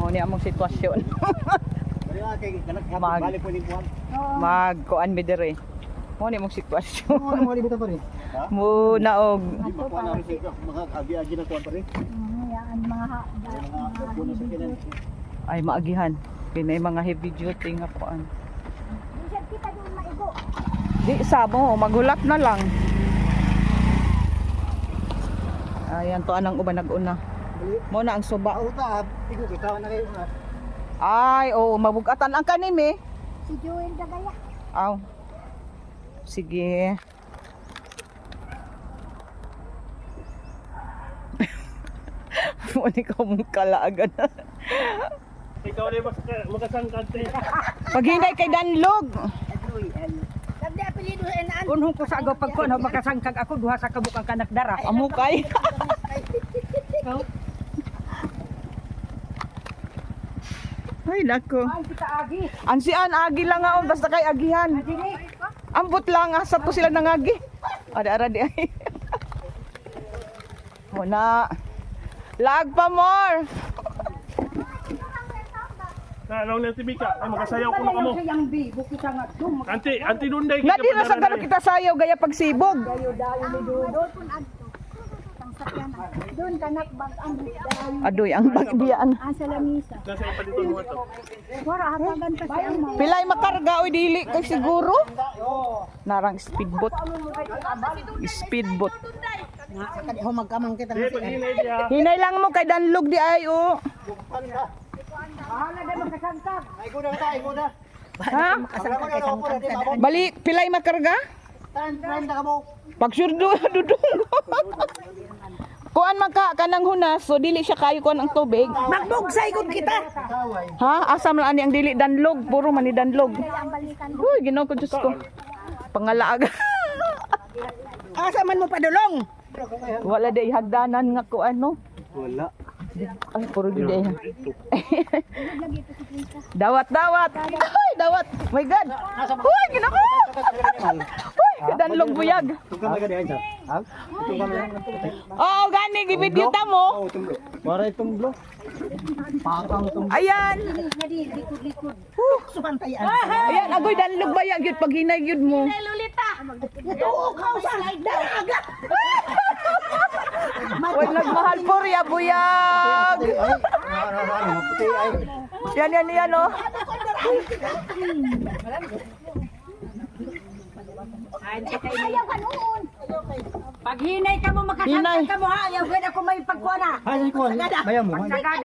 Mo ni among sitwasyon. Magkuan mi dire. Mo ni among sitwasyon. Mo naog. Mga agi-agi na kuan pa rin. Ay maagihan. Pinay mga heavy duty nga kuan. Di sabo, maghulap na lang. Ayan to anang uban nag-una. Mo na ang suba. Ay, oh, mabugatan ang kanim eh. Si Joel Dagaya. Aw. Sige. Muni ko mong kalaagan. Ikaw rin makasangkante. Paghinay kay Danlog. Sabdi apelido enaan. Unhong ko sa agaw pagkuan makasangkag ako duha sa kabukang kanak dara. Amukay. Ay nako. Ay kita agi. Ang sian agi lang nga basta kay agihan. Dili. Ambot lang asa to sila nangagi. Ada-ara di ay. Muna. Lag pa more. Ano na tibika, ay magasayaw ko na kamo. Sayang bi, buki sa nga dum. Anti dunday Nga di na sa garo kita sayaw gaya pagsibog. Dayo-dayo ni dudo. Doon adto. Ang sakyan. Doon kanak bag ang dayo. Adoy ang bagbian. Sa lamisa. nasa ipa dito mo to. Wala hatagan pa siya mo. Pilay makarga oy dili kay siguro. Narang speedboat. Speedboat. Ho magkamang kita Di paghinay dia. Hinay lang mo kay Danlog di ay oh. Bahala na makasangkag. Ha? Bali pilay makarga? Pag sure dudong. Kuan man ka kanang hunas so dili siya kayo kuan ang tubig. Magbugsay gud kita. Ha? Asam lang ani ang dili Danlog, puro man ni Danlog. Ang balikan. Uy, Ginoo ko Diyos ko. Pangalaag. Asa man mo padulong? Wala day hagdanan nga kuan no. Wala. Ay, puro gid ay. Dawat. Ay, dawat. My God. Uy, Ginoo ko. Uy, Danlog buyag. Oo, gani gibidyo ta mo. Para itong blok. Ayan. Nadi likod-likod. Sumantayan. Ayan, agoy Danlog bayag yun pag hinay yun mo. Lolita. Oo, ka sa dagat. Huwag nagmahal po riya buyag. Yan oh. Ayaw ka noon. Pag hinay ka mo Hinay. makasangkag ka mo ha, ayaw gid ako may pagkuana. Ay, ko. Bayan mo.